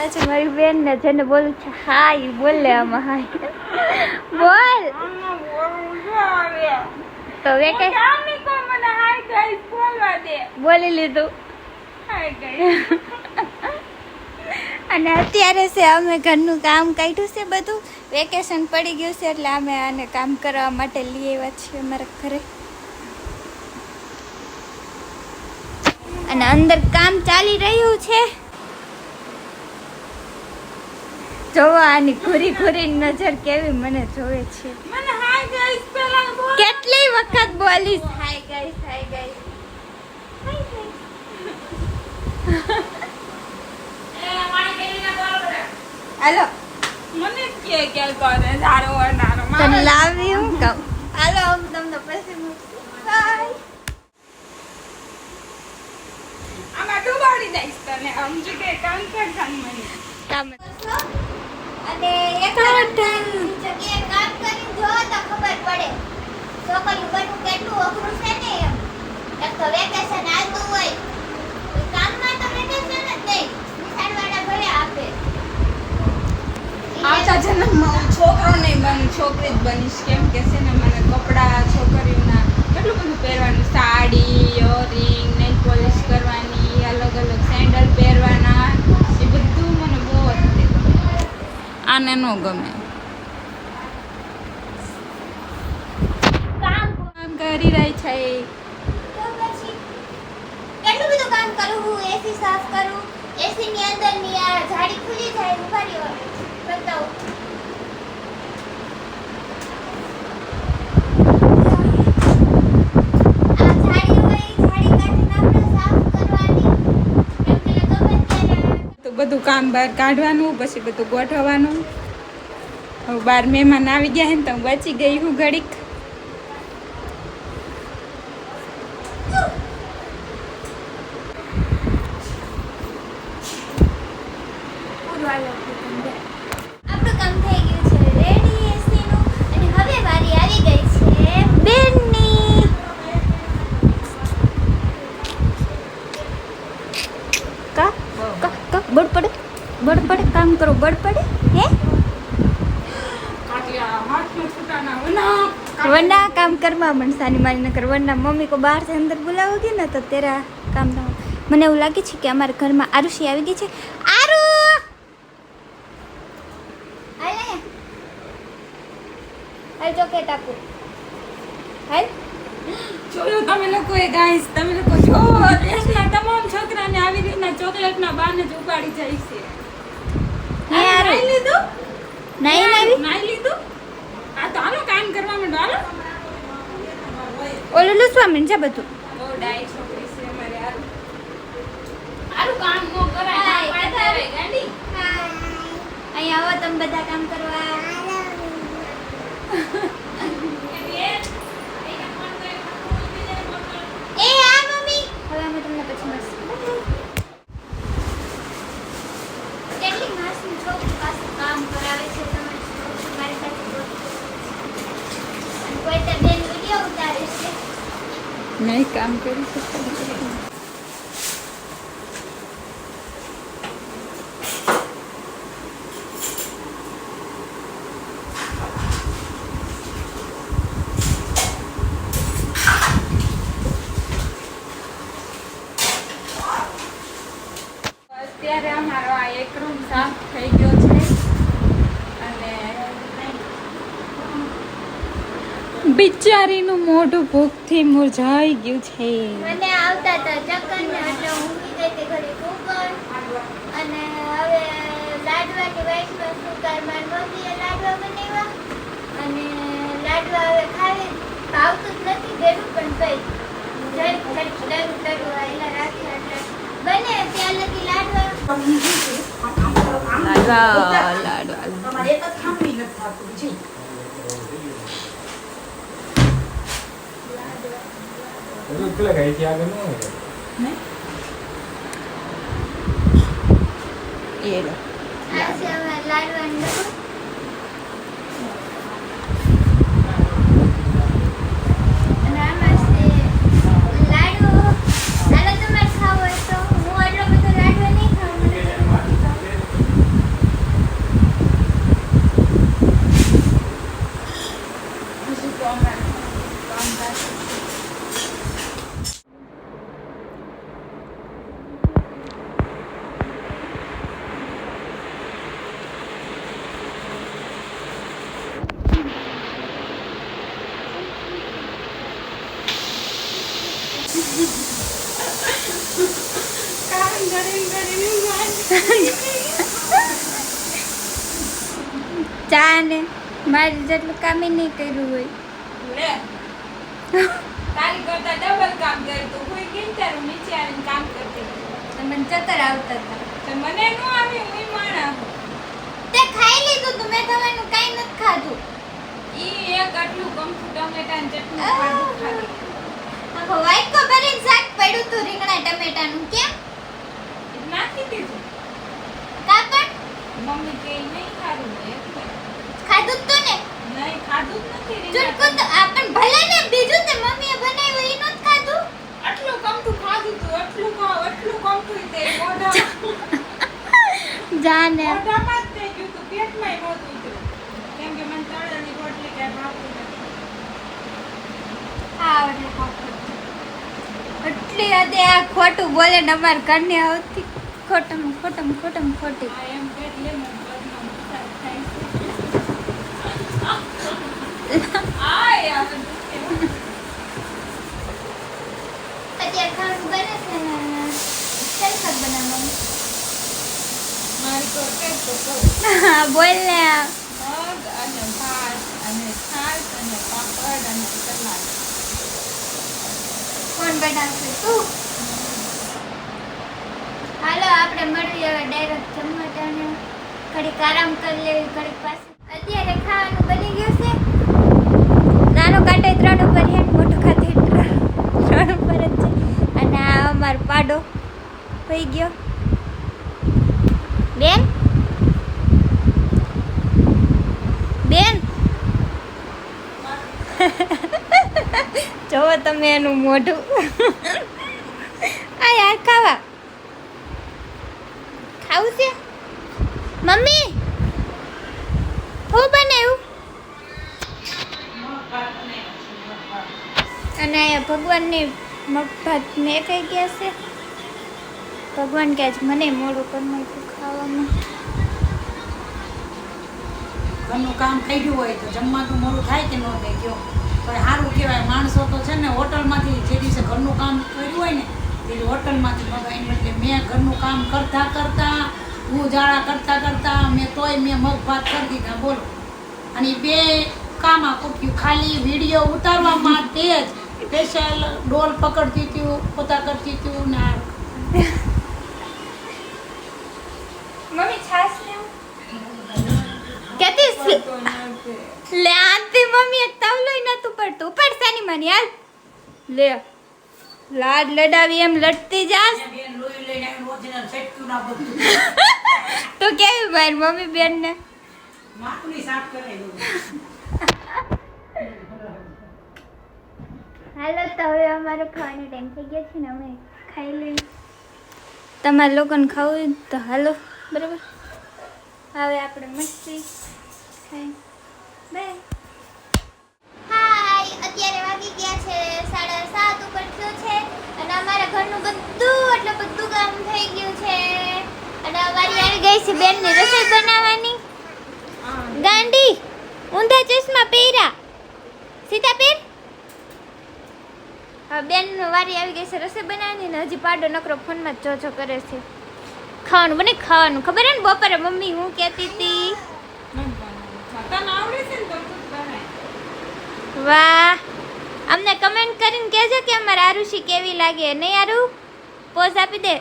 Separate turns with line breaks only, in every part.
આવે છે મારી બેન ને જેને બોલું છે હાય બોલે આમાં હાય બોલ તો બોલી લીધું અને અત્યારે છે અમે ઘરનું કામ કાઢ્યું છે બધું વેકેશન પડી ગયું છે એટલે અમે આને કામ કરવા માટે લઈ આવ્યા છીએ અમારા ઘરે અને અંદર કામ ચાલી રહ્યું છે જોવો આની ઘૂરી ઘૂરી નજર કેવી મને જોવે છે કેટલી વખત બોલીશ હાય ગાઈસ હાય ગાઈસ હાલો
મને કે કરે સારો વડારો
તને લાવી હું કહું હાલો હું તમને પછી મૂકું બાય
આમાં ડુબાડી દઈશ તને સમજી કે કામ મને
કામ અને એક જગ્યાએ કામ કરીને જો તો ખબર પડે છોકરીઓ બનવું કેટલું અઘરું છે ને એમ એક તો વેકેશન આવતું હોય કામમાં તો વેકેશન જ નહીં નિશાળવાળા ભલે આપે
આવતા જન્મમાં હું છોકરો નહીં બનું છોકરી જ બનીશ કેમ કે છે ને મને કપડાં છોકરીઓના કેટલું બધું પહેરવાનું સાડી ઇયરિંગ નેલ પોલિશ કરવાની અલગ અલગ સેન્ડલ પહેરવાના એ બધું મને બહુ જ આને ન ગમે
કામ
કરી રહી છે
તો પછી કેટલું બધું કામ કરું હું એસી સાફ કરું એસી ની અંદર ની આ જાડી ખુલી જાય ઉભા રહ્યો બતાવો આ જાડી હોય જાડી કાઢીને આપણે સાફ કરવાની એમ કે ગમે ત્યારે
તો બધું કામ બહાર કાઢવાનું પછી બધું ગોઠવવાનું હવે બાર મહેમાન આવી ગયા હે ને તો હું બચી ગઈ હું ઘડીક
આપણું કામ થઈ ગયું છે રેડી એસી નું અને હવે વારી આવી ગઈ છે બેનની કા કા કા બળ પડે કામ કરો બળ પડે હે वरना काम કરવા મનસાની મારી નકર વરના મમ્મી કો બહાર से अंदर बुलाओगी ना तो तेरा काम ना મને એવું લાગે છે કે અમારા ઘરમાં આરુષી આવી ગઈ છે આરુ હાલે હાલ ચોકલેટ આપો હાલ
જોયું તમે લોકો એ ગાઈસ તમે લોકો જો દેશના તમામ છોકરાને આવી રીતના ચોકલેટના બાને જ ઉપાડી જાય છે
હે આરુ
નાઈ લીધું
નહીં
નાઈ લીધું આ તો હાલો કામ કરવા માંડો હાલો
ઓલું લૂસવા માંડ છે બધું
બહુ ડાઈ છોકરી છે અમારે હારું કામ નો કરાય
હાય,
પાડતા આવે ગાંડી
અહીં આવો તમે બધા કામ કરવા એ આ મમ્મી હવે અમે તમને પછી મળશું કેટલી માસની છોકરી પાસે કામ કરાવે છે તમારી છોકરી મારી સાથે અને કોઈ તો બેન વિડીયો ઉતારે છે
નહીં કામ કરી શકતા અત્યારે અમારો આ એક રૂમ સાફ થઈ ગયો છે અને બિચારીનું મોઢું ભૂખથી મુરઝાઈ ગયું છે
મને આવતા હતા ચક્કર ને એટલે હું ઊંઘી ગઈ હતી ઘડી કુકર અને હવે લાડવાની વાઈસમાં સુકાર મારી મમ્મીએ લાડવા બનાવ્યા અને લાડવા હવે ખાવી ભાવતું જ નથી ભેરું પણ કઈ ડરું આવેલા રાખ્યા એટલે બને ત્યાં લગી લાડવા
કેટલા ગઈ છે આગળ
એ લો
આ છે હવે લાડવાનું ડબ્બો. અને આમાં છે લાડુ. હાલો તમારે ખાવો હોય તો હું એટલો બધો લાડવો નહીં ખાઉં મને ચા ને મારી જેટલું કામ નહીં કર્યું હોય.
લે તારી કરતા ડબલ કામ કરે તો કોઈ કેમ તારું નીચે આવીને કામ કરતી
તમને ચક્કર આવતા હતા.
તો મને નો આવે હું માણા
તે ખાઈ લીધું તું, મેં તમારું કઈ નથી ખાધું.
ઈ એક આટલું કમથું ટમેટા ને ચટણી ખાધું ખાલી
આખો વાઈકો ભરીને શાક પડ્યું તું રીંગણા ટમેટાનું. કેમ
નાખી દીધું
કાપડ
મમ્મી કે નહીં ખાધું એટલે
ખાધું જ તો ને
નહીં ખાધું જ નથી
ચૂટકું તો આપણ ભલે ને બીજું તે મમ્મીએ બનાવ્યું ઈ નહોતું ખાધું.
આટલું કમથું ખાધું તું આટલું કમથું તે મોઢા
જાને
મોઢામાં જ થઈ ગયું તું પેટમાં નહોતું ઉતર્યું કેમ કે મને તળેલી રોટલી કાંઈ ભાવતી નથી
આવડે એટલી હદે આ ખોટું બોલે ને અમાર ઘરને આવતી ખોટમ ખોટી.
આ એમ એટલે મને પગમાં મસાજ થાય છે આ યાર
અત્યારે ખાવાનું બને છે ને ચાલ શાક બનાવવાનું.
મારી તો પેટ તો કહું
બોલ ને
મગ અને ભાત અને છાશ અને પાપડ અને સલાડ
કોણ બનાવશે તું? હાલો આપણે મળીએ હવે ડાયરેક્ટ જમવા ટાણે. ઘડીક આરામ કરી લેવી ઘડીક પાસે. અત્યારે ખાવાનું બની ગયું છે. નાનો કાંટો 3 ઉપર છે, મોટો કાંટો 3 ઉપર જ છે. અને આ અમારો પાડો થઈ ગયો. બેન જોવો તમે એનું મોઢું. આ યાર ખાવું છે મમ્મી? હું બનાવ્યું? અને અહીંયા ભગવાનની મગભાત મેં કઈ ગયા છે. ભગવાન કે આજ મને મોડું કરી નાખ્યું ખાવામાં.
ઘરનું કામ થઈ ગયું હોય તો જમવાનું મોડું થાય કે ન થાય ગયો પણ સારું કહેવાય. માણસો તો છે ને હોટલમાંથી જે દિવસે ઘરનું કામ કર્યું હોય ને તે હોટલમાંથી મગાવીને એટલે મેં ઘરનું કામ કરતાં હું જાળા કરતાં મેં મગ ભાત કરી દીધા બોલો. અને એ 2 કામ આપ્યું ખાલી વિડીયો ઉતારવા માટે જ સ્પેશિયલ ડોલ પકડતી હતી, પોતા કરતી હતી ને
મમ્મી છાશ ને કેતી લે આંતી મમ્મી એક તવલોય નતું પડતું. ઉપર સાની માની હાલ લે લાડ લડાવી એમ લડતી જાસ.
બેન લોહી લઈને આવીને ઓરિજિનલ ફેટક્યું ના બધું
તો કેવી મારી મમ્મી બેન ને
માપની સાફ કરાવી દઉં.
હાલો તો હવે અમારો ખાવાનો ટાઈમ થઈ ગયો છે ને અમે ખાઈ લઈએ. તમારે લોકોને ખાવું હોય તો હાલો બરાબર. હવે આપણે મસ્તી ખાઈ બાય. હાય અત્યારે વાગી ગયા છે 7:30 ઉપર થયો છે અને અમારા ઘરનું બધું કામ થઈ ગયું છે. અને અમારી આવી ગઈ છે બેનની રસોઈ બનાવવાની. ગાંડી ઊંધા ચશ્મા પહેર્યા સીધા પહેર. બેન વારી આવી ગઈ છે રસોઈ બનાવવાની ને હજી પાડો નકરો ફોનમાં જ જો કરે છે. ખાવાનું બને ખાવાનું ખબર હે ને બપોરે મમ્મી હું કહેતી હતી. વાહ અમને કમેન્ટ કરીને કહેજો કે અમારે આરુષી કેવી લાગે. નહીં આરુ પોઝ આપી દે.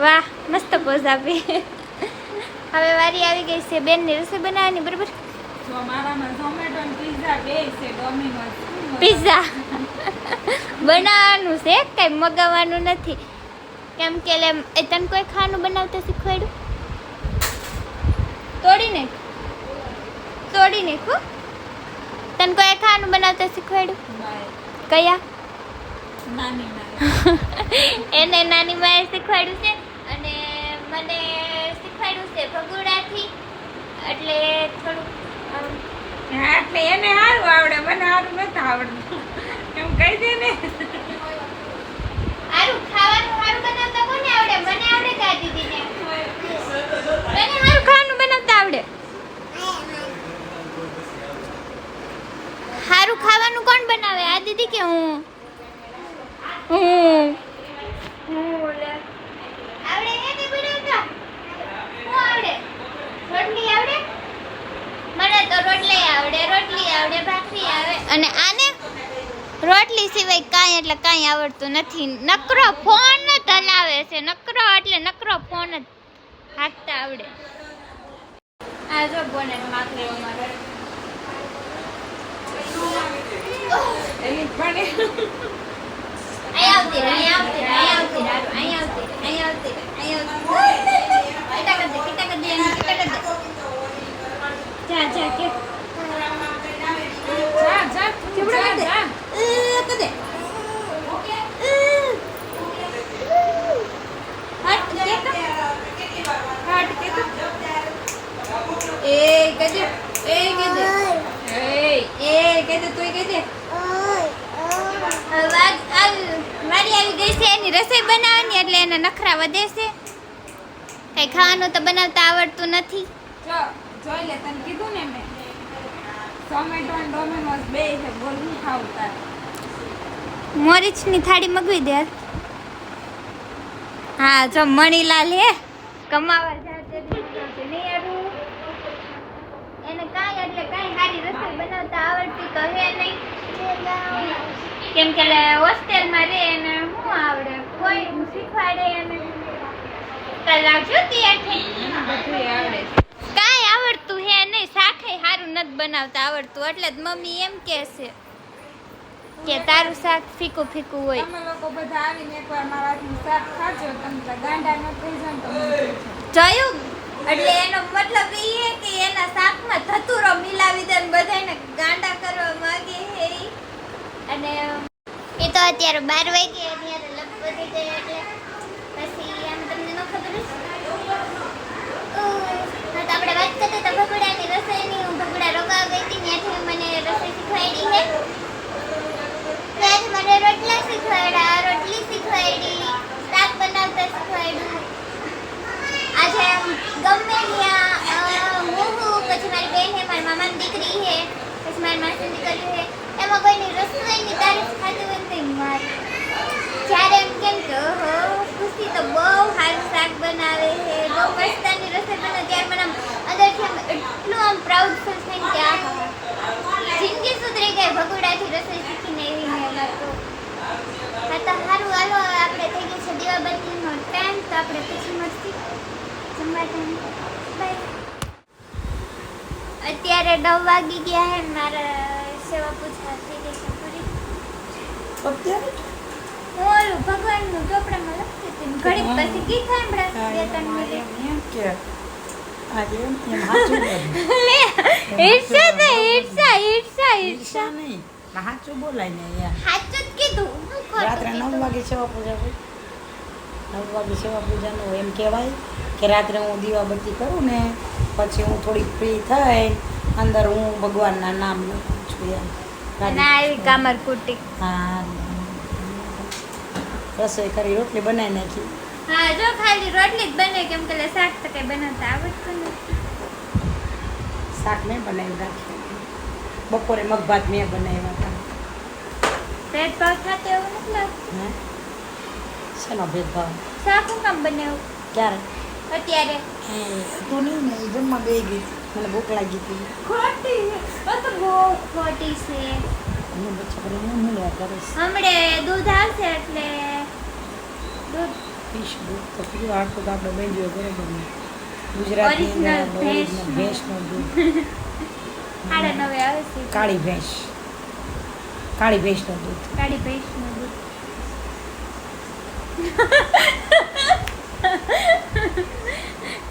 વાહ મસ્ત પોઝ આપી. હવે વારી આવી ગઈ છે બેનની રસોઈ બનાવવાની બરાબર.
તો મારામાં ઝોમેટો અને પિઝા બે છે ડોમિનોઝ
પિઝા બનાવવાનું છે કઈ મગાવવાનું નથી. કેમ કે એ તને કોઈ ખાવાનું બનાવતા શીખવાડ્યું? તોડી નાખ તને કોઈ ખાવાનું બનાવતા શીખવાડ્યું? કયા?
નાની
એને નાની માએ શીખવાડ્યું છે અને મને શીખવાડ્યું છે ભગુડાથી. એટલે થોડુંક
એટલે એને સારું આવડે મને સારું નથી આવડતું એમ કહી દે ને.
સારું ખાવાનું સારું બનાવતા કોને આવડે? મને આવડે કે આ દીદીને? મને સારું ખાવાનું બનાવતા આવડે. સારું ખાવાનું કોણ બનાવે? આ દીદી કે હું? આવડે નથી બનાવતા? શું આવડે? રોટલી આવડે? મને તો રોટલી આવડે, ભાખરી આવે. અને આને રોટલી સિવાય કાંઈ એટલે કાંઈ આવડતું નથી. નકરો ફોન જ હલાવે છે. નકરો ફોન જ હાથતા આવડે.
આ જો બોનેટ માથે અમારે એની પણ
અહીં આવતી રહે.
જા કે જા ચીવડા કર દે કર દે હટ કે એ કદે તું કદે
વાડી આવી ગઈ છે એની રસોઈ બનાવવાની, એટલે એના નખરા વધે છે. કઈ ખાવાનું તો બનાવતા આવડતું નથી.
જો જોઈ લે, તને કીધું ને મેં ટોમેટો અને ડોમિનોઝ બે છે, બોલ હું ખાવું તારે?
મોરીચની થાળી મગવી દે. હા જો મણીલાલ હે કમાવા જાતે નહીં આવું. એને કાંઈ એટલે કાંઈ સારી રસોઈ બનાવતા આવડતી તો હે નહીં. કેમ કે હોસ્ટેલમાં રહે એને શું આવડે? કોઈ શીખવાડે એને કલાક જોતી
બધું આવડે
કાંઈ આવડતું હે નહીં. શાકે સારું નથી બનાવતા આવડતું, એટલે જ મમ્મી એમ કહે છે કે તારું શાક ફીકું ફીકું હોય.
તમે લોકો બધા આવીને એકવાર મારા હાથનું શાક ખાજો, તમે તો ગાંડા ન થઈ જાવ તો મને કહેજો.
જોયું? એટલે એનો મતલબ એ છે કે એના શાકમાં ધતુરો મિલાવી દે ને બધાને ગાંડા કરવા માંગે છે ઈ. અને એ તો અત્યારે 12 વાગે ત્યારે લગભગ ગઈ એટલે પછી આમ તમને ન ખબર હશે. હા તો આપણે વાત કરતા હતા ભગુડાની રસોઈની. હું ભગુડા રોકાવા ગઈ હતી, ત્યાંથી મને રસોઈ શીખવાડી છે. ત્યાંથી મને રોટલી શીખવાડી, શાક બનાવતા શીખવાડ્યું. આજે ગમે ત્યાં હું પછી મારી બેન છે, મારી મામાની દીકરી છે, પછી મારી માસીની દીકરી છે, એમાં કોઈની રસોઈની તારીફ ખાતી હોય તો મારી જ્યારે એમ કેમ કે ઓહો ખુશી તો બહુ સારું શાક બનાવે છે, બહુ મસ્તાની રસોઈ બનાવે, ત્યારે મને અંદરથી એટલું પ્રાઉડ ફીલ થાય કે આ જિંદગી સુધરી ગઈ ભગુડાથી રસોઈ શીખીને એવી મેં તો. હા તો સારું હાલો, આપણે થઈ ગયું છે દીવાબત્તીનો ટાઈમ, તો આપણે પછી મળશું જમવા ટાઈમ. બાય. અત્યારે 9 વાગી ગયા હે, મારા સેવા પૂજા થઈ ગઈ છે પૂરી.
અત્યારે
હું ઓલું ભગવાનનું ચોપડામાં લખતી હતી, ઘડીક પછી ગીત સાંભળ્યા 2-3 મિનિટ.
એમ કે આજે એમ સાચું ઈર્ષા નહીં, સાચું બોલાય ને યાર.
સાચું જ કીધું. હું ખોટું
રાત્રે 9
કીધું?
વાગે સેવા પૂજા હોય, 9 વાગે સેવા પૂજાનું એમ કહેવાય કે રાત્રે હું દીવાબત્તી કરું ને પછી હું થોડીક ફ્રી થઈ અંદર હું ભગવાનના નામ લખું છું એમ.
અને આવી કામર કુટી.
હા, રસોઈ કરી, રોટલી બનાવી નાખી.
હા જો ખાલી રોટલી જ બને, કેમ કે શાક તો કઈ બનાવતા આવડતું નથી.
શાક મેં બનાવી રાખી, બપોરે મગભાત મેં બનાવ્યા હતા.
ભેદભાવ થતો એવું નથી લાગતું.
હે શેનો ભેદભાવ?
શાક હું કામ બનાવું
ક્યારે?
અત્યારે?
હે તું નહીં ને જમવા બે ગઈ હતી, મને ભૂખ લાગી હતી.
ખોટી છે, તો બહુ ખોટી છે.
હું બચ્ચા પર હું મળ્યા કરીશ.
હમણે દૂધ આવશે એટલે દૂધ
પીશ દૂધ તો પીવું, આટલું તો આપણે બેંજ્યો બરોબર ને ગુજરાતની
Original
અંદર original ભેંસનું દૂધ,
9:30 આવશે.
કાળી ભેંસનું દૂધ.
કાળી ભેંસનું દૂધ.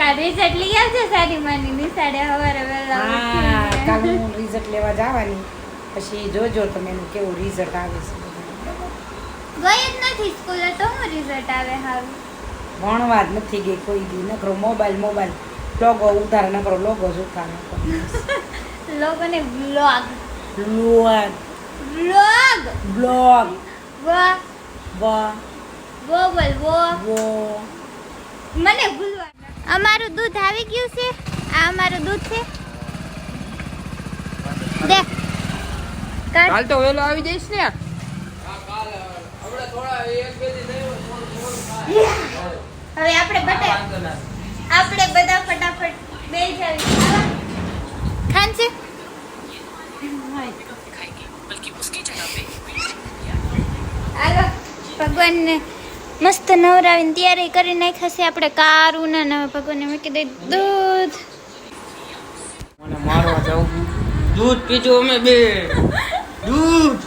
કાલ રિઝલ્ટ લઈ આવજે સારી માની નિશાળે સવારે વહેલા
હા,
ઉઠીને.
કાલ હું રિઝલ્ટ લેવા જવાની, પછી જોજો તમે એનું કેવું રિઝલ્ટ આવે છે.
ગઈ જ નથી સ્કૂલે તો હું રિઝલ્ટ આવે સારું.
ભણવા જ નથી ગઈ કોઈ દી, નકરો મોબાઈલ લોગો ઉતારે, નકરો લોગો જ ઉતારે.
લોકોને વ્લોગ
બ્લોગ
વ્લોગ વાહ
વાહ
વો બોલ વો.
વો
મને ભૂલવા. અમારું દૂધ આવી ગયું છે. આ અમારું દૂધ છે. દેખ
કાલ તો વેલો આવી જઈશ ને.
હવે આપણે બધા ફટાફટ બેસી જાવી ખાન છે હાલો ભગવાનને મસ્ત નવરાવીને તૈયારી કરી નાખ્યા છે આપણે કારું ને હવે ભગવાનને મૂકી દઈ દૂધ
મને મારવા જાવ દૂધ પીજો અમે બે દૂધ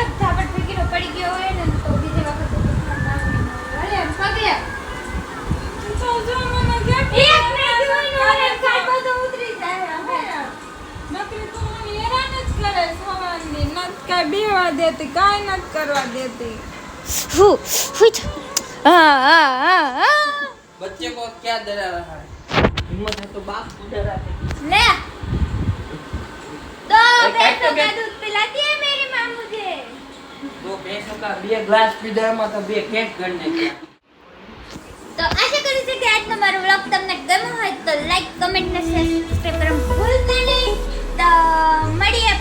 એક ધાબડ ફેંકીનો પડી ગયો હોય ને તો બીજી વખત અરે પગે
તો જો મને કેટલી
એક મિનિટ હોય ને કાઢો તો ઉતરી જાય
નકરી તો મને હેરાન જ કરે સવારની નત કાંઈ બેવા દેતી કાંઈ નત કરવા દેતી
बच्चे को क्या डरा रहा है हिम्मत है तो बाप को डराते
ले दो
एक
भैंसों
तो
का दूध पिलाती है मेरी माँ मुझे
दो भैंसों का 2 ग्लास पीधा में तो 2 केक करने क्या
તો આશા કરું છું કે આજનો મારો વ્લોગ તમને ગમ્યો હોય તો લાઈક કમેન્ટ ને સબસ્ક્રાઇબ કરવાનું ભૂલતા નહીં તો મળીએ